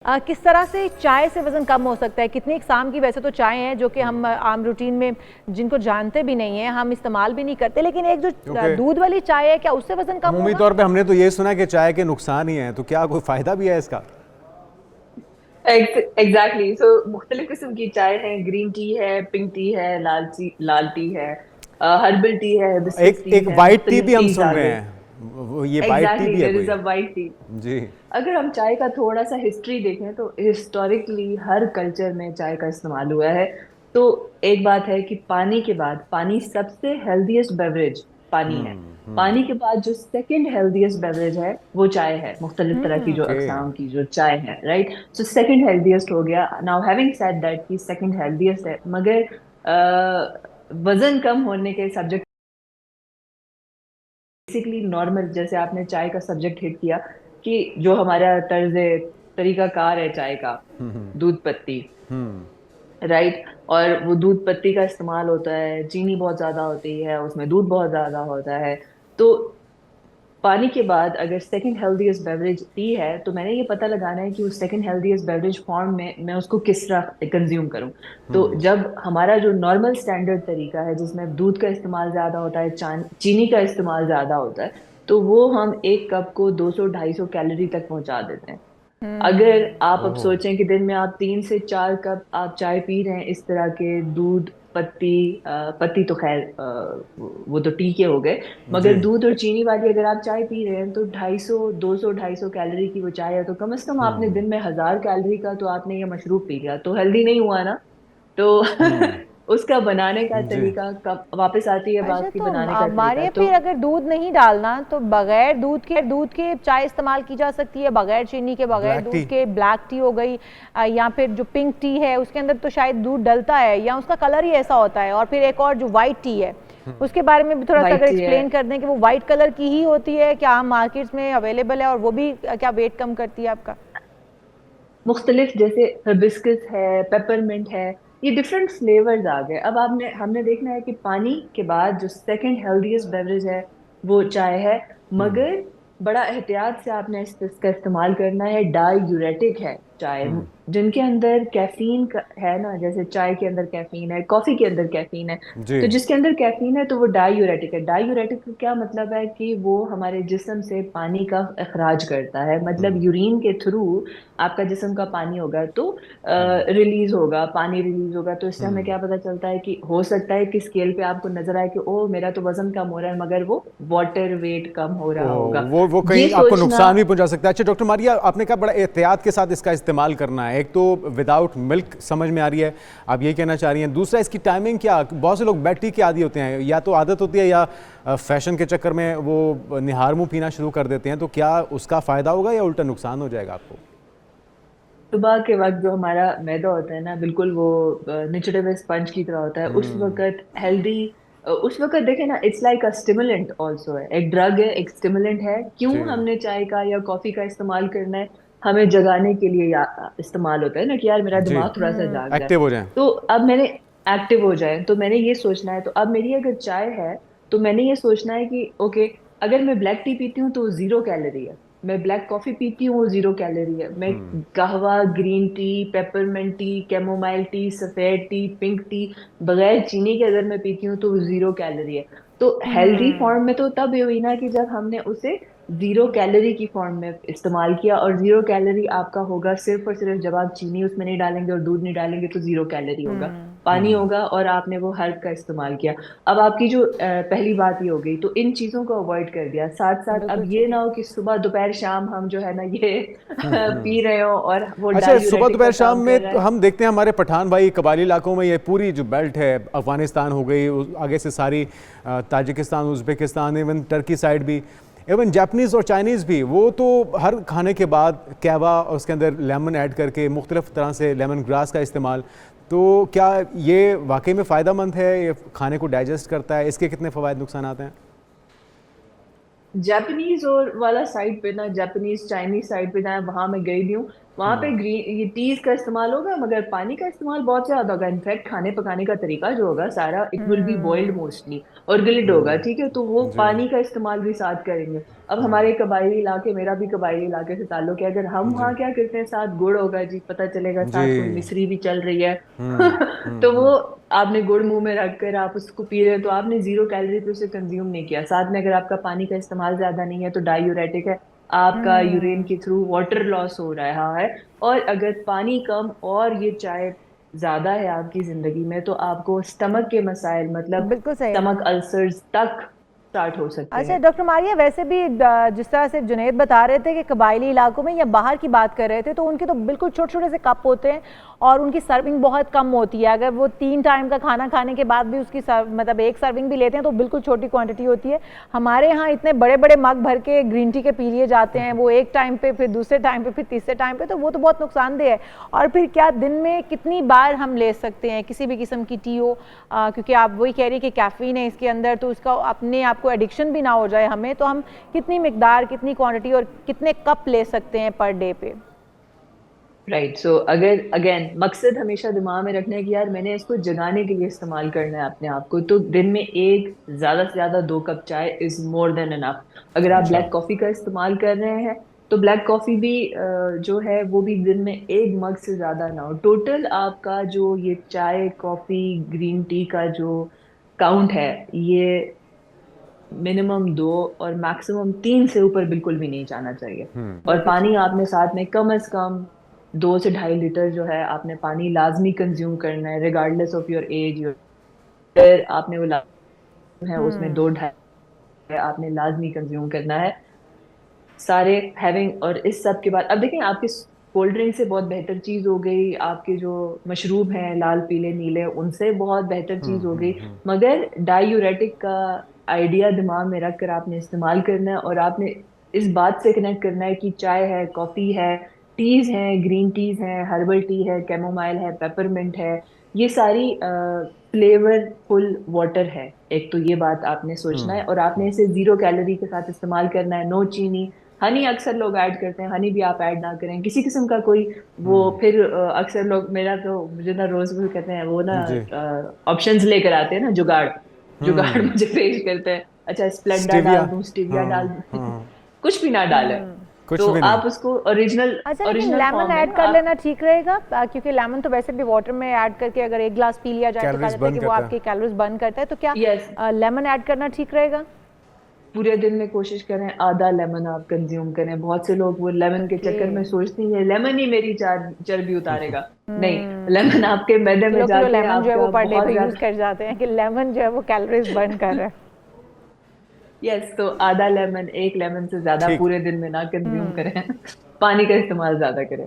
किस तरह से चाय से वज़न कम हो सकता है? कितनी इक़साम की वैसे तो चाय हैं जो कि हम आम रूटीन में जिनको जानते भी नहीं हैं, हम इस्तेमाल भी नहीं करते, लेकिन एक जो दूध वाली चाय है, क्या उससे वज़न कम होगा? अमूमी तौर पे हमने तो ये सुना है कि चाय के नुकसान ही हैं, तो क्या कोई फ़ायदा भी है इसका? एग्जैक्टली सो मुख्तलिफ किस्म की चाय है। ग्रीन टी है, पिंक टी है, लाल टी है, हर्बल टी है, हिबिस्कस एक टी एक है, वाइट टी मुख्तलिफ भी हम टीज सुन आ रहे गई। हैं, ये वाइट टी एग्जैक्टली भी है देयर इज कोई? A white tea. जी। अगर हम चाय का थोड़ा सा हिस्ट्री देखें तो हिस्टोरिकली हर कल्चर में चाय का इस्तेमाल हुआ है। तो एक बात है कि पानी के बाद, पानी सबसे हेल्दीएस्ट बेवरेज पानी है। पानी के बाद जो सेकंड हेल्दीएस्ट बेवरेज है वो चाय है। मुख्तलिफ तरह की जो ओके। अकसाम की जो चाय है, राइट। सो सेकंड हेल्दीएस्ट हो गया। नाउ हैविंग सेड दैट कि सेकंड हेल्दीएस्ट है, मगर वजन कम होने के सब्जेक्ट बेसिकली नॉर्मल, जैसे आपने चाय का सब्जेक्ट हिट किया कि जो हमारा तरीका कार है चाय का, दूध पत्ती, राइट। और वो दूध पत्ती का इस्तेमाल होता है, चीनी बहुत ज्यादा होती है उसमें, दूध बहुत ज्यादा होता है। तो पानी के बाद अगर सेकंड हेल्दीएस्ट बेवरेज टी है, तो मैंने ये पता लगाना है कि उस सेकंड हेल्दीएस्ट बेवरेज फॉर्म में मैं उसको किस तरह कंज्यूम करूं। तो जब हमारा जो नॉर्मल स्टैंडर्ड तरीका है जिसमें दूध का इस्तेमाल ज्यादा होता है, चीनी का इस्तेमाल ज्यादा होता है, तो वो हम एक कप को 200-250 कैलोरी तक पहुंचा देते हैं। अगर आप अब ओह। सोचें कि दिन में आप 3 से 4 कप आप चाय पी रहे हैं इस तरह के दूध पत्ती, पत्ती तो खैर वो तो टी के हो गए, जी। मगर दूध और चीनी वाली अगर आप चाय पी रहे हैं तो 250 कैलोरी की वो चाय है। तो कम से कम आपने दिन में 1000 कैलोरी का तो आपने ये मशरूब पी लिया, तो हेल्दी नहीं हुआ ना। तो उसका बनाने का जी। तरीका, कब वापस आती है अच्छा, बात की तो बनाने का हमारे तरीका, यहाँ तो फिर अगर दूध नहीं डालना तो बगैर दूध के चाय इस्तेमाल की जा सकती है, बगैर चीनी के, बगैर ब्लैक टी। दूध के ब्लैक टी हो गई, या फिर जो पिंक टी है उसके अंदर तो शायद दूध डलता है या उसका कलर ही ऐसा होता है, और फिर एक और जो वाइट टी है उसके बारे में भी थोड़ा सा वाइट अगर टी है। एक्सप्लेन कर दें कि वो वाइट कलर की ही होती है, क्या आम मार्केट्स में अवेलेबल है, और वो भी क्या वेट कम करती है आपका? मुख्तलिफ, जैसे हिबिस्कस है, पेपरमिंट है, ये डिफरेंट फ्लेवर्स आ गए। अब आपने हमने देखना है कि पानी के बाद जो सेकंड हेल्दीएस्ट बेवरेज है वो चाय है, मगर बड़ा एहतियात से आपने इसका इस्तेमाल करना है। डायूरेटिक है चाय, जिनके अंदर कैफीन है ना, जैसे चाय के अंदर कैफीन है, कॉफी के अंदर कैफीन है। जी। तो जिसके अंदर कैफीन है तो वो डायूरेटिक है। डायूरेटिक का क्या मतलब है कि वो हमारे जिस्म से पानी का अखराज करता है, मतलब यूरिन के थ्रू आपका जिस्म का पानी होगा तो रिलीज होगा, पानी रिलीज होगा। तो इससे हमें क्या पता चलता है कि हो सकता है कि स्केल पे आपको नजर आए कि ओ मेरा तो वजन कम हो रहा है, मगर वो वाटर वेट कम हो रहा होगा। वो ये कहीं आपको सोचना। नुकसान भी पहुंचा सकता है। अच्छा डॉक्टर मारिया, आपने कहा बड़ा एहतियात के साथ इसका इस्तेमाल करना है। एक तो विदाउट मिल्क समझ में आ रही है, आप ये कहना चाह रही हैं। दूसरा, इसकी टाइमिंग क्या? बहुत से लोग बेड टी के आदी होते हैं, या तो आदत होती है या फैशन के चक्कर में वो निहार मुंह पीना शुरू कर देते हैं। तो क्या उसका फ़ायदा होगा या उल्टा नुकसान हो जाएगा आपको? सुबह के वक्त जो हमारा मैदा होता है ना, बिल्कुल वो निचड़े हुए स्पंज की तरह होता है। उस वक्त हेल्दी, उस वक्त देखे ना, it's like a stimulant also है, एक ड्रग है, एक स्टिमुलेंट है। क्यों जी। हमने चाय का या कॉफी का इस्तेमाल करना है? हमें जगाने के लिए इस्तेमाल होता है ना, कि यार मेरा जी। दिमाग थोड़ा सा जाग जाए। एक्टिव हो जाए। तो अब मैंने एक्टिव हो जाए, तो मैंने ये सोचना है। तो अब मेरी अगर चाय है तो मैंने ये सोचना है कि ओके, अगर मैं ब्लैक टी पीती हूँ तो 0 कैलोरी है, मैं ब्लैक कॉफी पीती हूँ वो 0 कैलोरी है, मैं कहवा, green tea, peppermint T, chamomile tea, सफेद टी, पिंक टी बगैर चीनी के अगर मैं पीती हूँ तो 0 कैलोरी है। तो हेल्दी फॉर्म में तो तब ये हुई ना कि जब हमने उसे 0 कैलोरी की फॉर्म में इस्तेमाल किया। और 0 कैलोरी आपका होगा सिर्फ और सिर्फ जब आप चीनी उसमें नहीं डालेंगे और दूध नहीं डालेंगे, तो 0 कैलोरी होगा। पानी होगा और आपने वो हर्ब का इस्तेमाल किया। अब आपकी जो पहली बात ये हो गई, तो इन चीजों को अवॉइड कर दिया। साथ साथ बिल्कुल अब ये सही। ना हो कि सुबह दोपहर शाम हम जो है ना ये पी रहे हो और वो अच्छा, सुबह डायूरेटिक का दोपहर शाम काम कर में रहा तो है। हम देखते हैं हमारे पठान भाई कबाली इलाकों में, ये पूरी जो बेल्ट है, अफगानिस्तान हो गई, आगे से सारी Tajikistan, Uzbekistan, even Turkey side भी, इवन जापानीज़ और चाइनीज़ भी, वो तो हर खाने के बाद कहवा और उसके अंदर लेमन ऐड करके मुख्तलिफ तरह से लेमन ग्रास का इस्तेमाल। तो क्या ये वाकई में फ़ायदा मंद है? ये खाने को डाइजेस्ट करता है? इसके कितने फ़वाद नुकसान आते हैं? जापानीज और वाला साइड पे ना, जापानीज चाइनीज साइड पे ना, वहां मैं गई भी हूँ। वहां पे ग्रीन ये टीज का इस्तेमाल होगा, मगर पानी का इस्तेमाल बहुत ज्यादा होगा। इनफैक्ट खाने पकाने का तरीका जो होगा सारा, it will be boiled mostly और ग्रिल्ड होगा, ठीक है, तो वो जी पानी का इस्तेमाल भी साथ करेंगे। अब हमारे कबायली इलाके, मेरा भी कबायली इलाके से ताल्लुक है, अगर हम जी वहाँ क्या करते हैं, साथ गुड़ होगा जी, पता चलेगा जी साथ कोई मिश्री भी चल रही है हम्म तो वो आपने गुड़ मुंह में रखकर आप उसको पी रहे हो, तो आपने 0 कैलोरी पे उसे कंज्यूम नहीं किया। साथ में अगर आपका पानी का इस्तेमाल ज्यादा नहीं है तो डायूरेटिक है, आपका यूरिन के थ्रू वाटर लॉस हो रहा है। और अगर पानी कम और ये चाय ज्यादा है आपकी जिंदगी में, तो आपको स्टमक के मसाइल, मतलब बिल्कुल सही। स्टमक अल्सर्स तक स्टार्ट हो सकते अच्छा हैं। डॉक्टर मारिया, वैसे भी जिस तरह से जुनैद बता रहे थे कि कबायली इलाकों में या बाहर की बात कर रहे थे, तो उनके तो बिल्कुल छोटे छोटे से कप होते हैं और उनकी सर्विंग बहुत कम होती है। अगर वो 3 टाइम का खाना खाने के बाद भी उसकी मतलब एक सर्विंग भी लेते हैं तो बिल्कुल छोटी क्वांटिटी होती है। हमारे यहाँ इतने बड़े बड़े मग भर के ग्रीन टी के पी लिए जाते हैं, वो एक टाइम पे, फिर दूसरे टाइम पे, फिर तीसरे टाइम पे, तो वो तो बहुत नुकसानदेह है। और फिर क्या दिन में कितनी बार हम ले सकते हैं किसी भी किस्म की टी हो, क्योंकि आप वही कह रही है कि कैफीन है इसके अंदर, तो उसका अपने आप को एडिक्शन भी ना हो जाए हमें, तो हम कितनी मिकदार, कितनी क्वांटिटी और कितने कप ले सकते हैं पर डे पे? राइट, सो अगर अगेन मकसद हमेशा दिमाग में रखना है कि यार मैंने इसको जगाने के लिए इस्तेमाल करना है अपने आप को, तो दिन में एक, ज्यादा से ज्यादा 2 कप चाय इज मोर देन इनफ। अगर आप अच्छा ब्लैक कॉफी का इस्तेमाल कर रहे हैं तो ब्लैक कॉफी भी जो है वो भी दिन में 1 मग से ज्यादा ना हो। टोटल आपका जो ये चाय कॉफी ग्रीन टी का जो काउंट है, ये मिनिमम 2 और मैक्सिमम 3 से ऊपर बिल्कुल भी नहीं जाना चाहिए। और बिल्कुल पानी सही। आपने साथ में कम से कम 2 से 2.5 लीटर जो है आपने पानी लाजमी कंज्यूम करना है, regardless of your age. Your आपने वो है उसमें 2 ढाई आपने लाजमी कंज्यूम करना है सारे हैविंग। और इस सब के बाद अब देखें, आपके कोल्ड ड्रिंक से बहुत बेहतर चीज हो गई, आपके जो मशरूब हैं लाल पीले नीले, उनसे बहुत बेहतर चीज हो गई, मगर डायूरेटिक का आइडिया दिमाग में रख कर आपने इस्तेमाल करना है। और आपने इस बात से कनेक्ट करना है कि चाय है, कॉफी है, टीज हैं, ग्रीन टीज हैं, हर्बल टी है, कैमोमाइल है, पेपरमिंट है, ये सारी फ्लेवरफुल वाटर है। एक तो ये बात आपने सोचना है, और आपने इसे 0 कैलोरी के साथ इस्तेमाल करना है, नो चीनी। हनी अक्सर लोग ऐड करते हैं, हनी भी आप ऐड ना करें किसी किस्म का कोई वो। फिर अक्सर लोग, मेरा तो मुझे ना रोज वो कहते हैं वो ना जी ऑप्शंस लेकर आते हैं ना, जुगाड़ जुगाड़ मुझे पेश करते हैं, अच्छा स्प्लेंडा स्टीविया डाल दूं, स्टीविया डाल हाँ दूं हाँ कुछ भी ना डाले, कुछ तो भी नहीं आप उसको ओरिजिनल अच्छा, लेकिन ओरिजिनल लेमन फॉर्म में ऐड ना कर आप। लेना ठीक रहेगा, क्योंकि लेमन तो वैसे भी वाटर में ऐड करके अगर 1 गिलास पी लिया जाए तो कहा कैलोरीज जाता है बर्न कि वो करता आपके है कैलोरीज बर्न करता है, तो क्या यस, लेमन ऐड करना ठीक रहेगा? पूरे दिन में कोशिश करें आधा लेमन आप कंज्यूम करें। बहुत से लोग वो लेमन के ओके। चक्कर में सोचते हैं लेमन ही मेरी चर्बी उतारेगा। नहीं, लेमन आपके मैदे में किलो किलो जाके लेमन जो है वो आपका पर डे बहुत पे यूज ज्यादा। कर जाते हैं कि लेमन जो है वो कैलोरीज बर्न कर रहा है। यस, तो आधा लेमन, 1 लेमन से ज्यादा ठीक पूरे दिन में ना कंज्यूम करें पानी का इस्तेमाल ज्यादा करें।